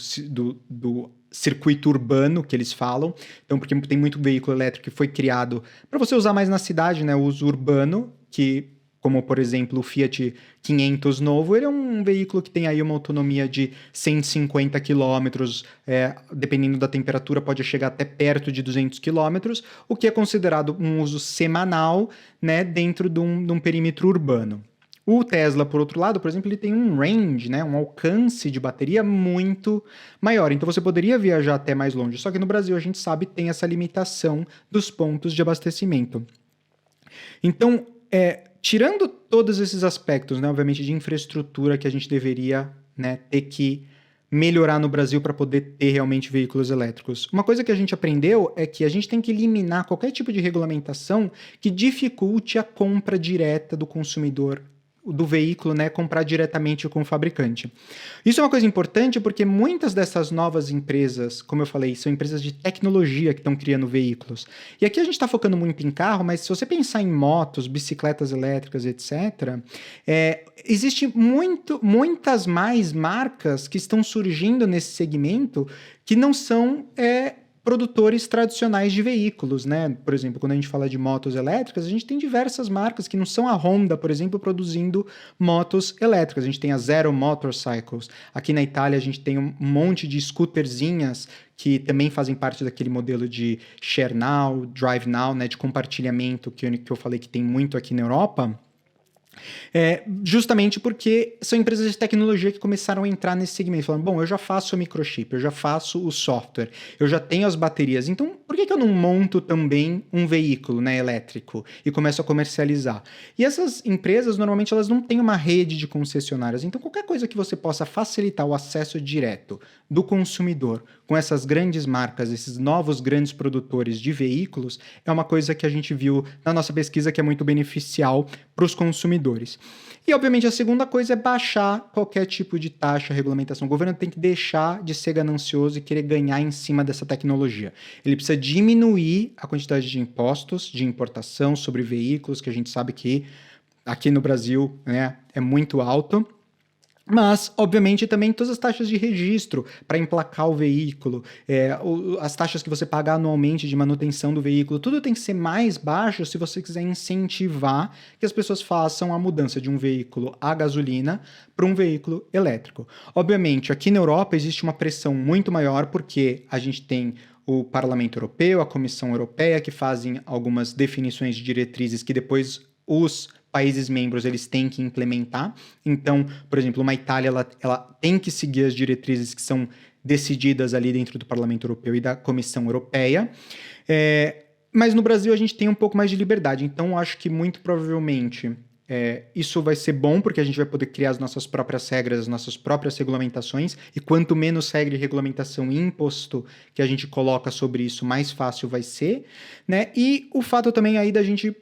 circuito urbano que eles falam. Então, porque tem muito veículo elétrico que foi criado para você usar mais na cidade, né, o uso urbano, como, por exemplo, o Fiat 500 novo, ele é um veículo que tem aí uma autonomia de 150 quilômetros, dependendo da temperatura, pode chegar até perto de 200 quilômetros, o que é considerado um uso semanal, né, dentro de um perímetro urbano. O Tesla, por outro lado, por exemplo, ele tem um range, né, um alcance de bateria muito maior, então você poderia viajar até mais longe, só que no Brasil a gente sabe que tem essa limitação dos pontos de abastecimento. Então, tirando todos esses aspectos, né, obviamente, de infraestrutura que a gente deveria, né, ter que melhorar no Brasil para poder ter realmente veículos elétricos. Uma coisa que a gente aprendeu é que a gente tem que eliminar qualquer tipo de regulamentação que dificulte a compra direta do consumidor do veículo, né, comprar diretamente com o fabricante. Isso é uma coisa importante porque muitas dessas novas empresas, como eu falei, são empresas de tecnologia que estão criando veículos. E aqui a gente está focando muito em carro, mas se você pensar em motos, bicicletas elétricas, etc., existe muitas mais marcas que estão surgindo nesse segmento que não são produtores tradicionais de veículos, né? Por exemplo, quando a gente fala de motos elétricas, a gente tem diversas marcas que não são a Honda, por exemplo, produzindo motos elétricas. A gente tem a Zero Motorcycles. Aqui na Itália, a gente tem um monte de scooterzinhas que também fazem parte daquele modelo de Share Now, Drive Now, né? De compartilhamento que eu falei que tem muito aqui na Europa. Justamente porque são empresas de tecnologia que começaram a entrar nesse segmento, falando, bom, eu já faço o microchip, eu já faço o software, eu já tenho as baterias, então por que eu não monto também um veículo, né, elétrico e começo a comercializar? E essas empresas, normalmente, elas não têm uma rede de concessionárias, então qualquer coisa que você possa facilitar o acesso direto do consumidor com essas grandes marcas, esses novos grandes produtores de veículos, é uma coisa que a gente viu na nossa pesquisa que é muito beneficial para os consumidores. E, obviamente, a segunda coisa é baixar qualquer tipo de taxa, regulamentação. O governo tem que deixar de ser ganancioso e querer ganhar em cima dessa tecnologia. Ele precisa diminuir a quantidade de impostos de importação sobre veículos, que a gente sabe que aqui no Brasil, né, é muito alto. Mas, obviamente, também todas as taxas de registro para emplacar o veículo, as taxas que você paga anualmente de manutenção do veículo, tudo tem que ser mais baixo se você quiser incentivar que as pessoas façam a mudança de um veículo a gasolina para um veículo elétrico. Obviamente, aqui na Europa existe uma pressão muito maior porque a gente tem o Parlamento Europeu, a Comissão Europeia, que fazem algumas definições de diretrizes que depois os países membros eles têm que implementar. Então, por exemplo, uma Itália ela tem que seguir as diretrizes que são decididas ali dentro do Parlamento Europeu e da Comissão Europeia. Mas no Brasil a gente tem um pouco mais de liberdade. Então, acho que muito provavelmente isso vai ser bom, porque a gente vai poder criar as nossas próprias regras, as nossas próprias regulamentações, e quanto menos regra e regulamentação e imposto que a gente coloca sobre isso, mais fácil vai ser, né? E o fato também aí da gente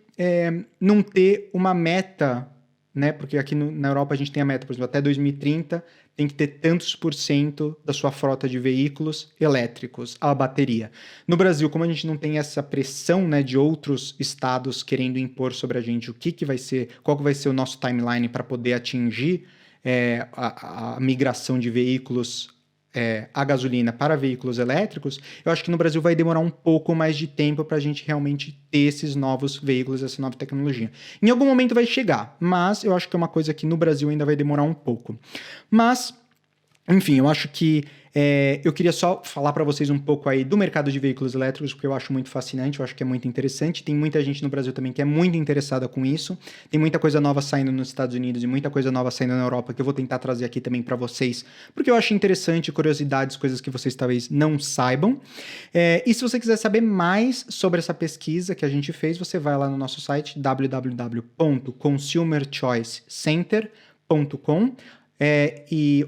não ter uma meta, né? Porque aqui na Europa a gente tem a meta, por exemplo, até 2030 tem que ter tantos por cento da sua frota de veículos elétricos à bateria. No Brasil, como a gente não tem essa pressão, né, de outros estados querendo impor sobre a gente o que vai ser, qual que vai ser o nosso timeline para poder atingir a migração de veículos a gasolina para veículos elétricos, eu acho que no Brasil vai demorar um pouco mais de tempo para a gente realmente ter esses novos veículos, essa nova tecnologia. Em algum momento vai chegar, mas eu acho que é uma coisa que no Brasil ainda vai demorar um pouco. Mas, enfim, eu acho que eu queria só falar para vocês um pouco aí do mercado de veículos elétricos, porque eu acho muito fascinante, eu acho que é muito interessante. Tem muita gente no Brasil também que é muito interessada com isso. Tem muita coisa nova saindo nos Estados Unidos e muita coisa nova saindo na Europa que eu vou tentar trazer aqui também para vocês, porque eu acho interessante, curiosidades, coisas que vocês talvez não saibam. E se você quiser saber mais sobre essa pesquisa que a gente fez, você vai lá no nosso site www.consumerchoicecenter.com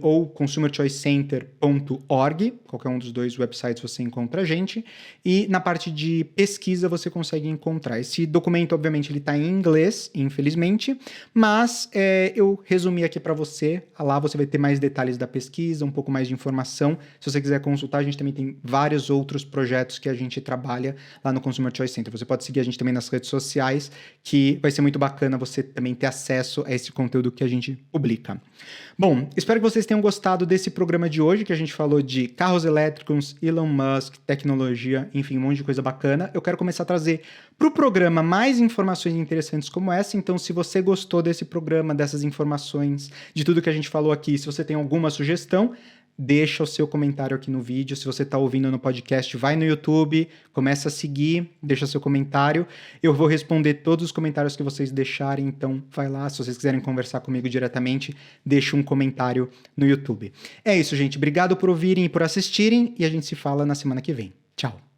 ou consumerchoicecenter.org, qualquer um dos dois websites você encontra a gente, e na parte de pesquisa você consegue encontrar. Esse documento, obviamente, ele está em inglês, infelizmente, mas eu resumi aqui para você, lá você vai ter mais detalhes da pesquisa, um pouco mais de informação. Se você quiser consultar, a gente também tem vários outros projetos que a gente trabalha lá no Consumer Choice Center. Você pode seguir a gente também nas redes sociais, que vai ser muito bacana você também ter acesso a esse conteúdo que a gente publica. Bom, espero que vocês tenham gostado desse programa de hoje, que a gente falou de carros elétricos, Elon Musk, tecnologia, enfim, um monte de coisa bacana. Eu quero começar a trazer para o programa mais informações interessantes como essa, então se você gostou desse programa, dessas informações, de tudo que a gente falou aqui, se você tem alguma sugestão, deixa o seu comentário aqui no vídeo. Se você está ouvindo no podcast, vai no YouTube, começa a seguir, deixa seu comentário. Eu vou responder todos os comentários que vocês deixarem, então vai lá. Se vocês quiserem conversar comigo diretamente, deixa um comentário no YouTube. É isso, gente. Obrigado por ouvirem e por assistirem, e a gente se fala na semana que vem. Tchau!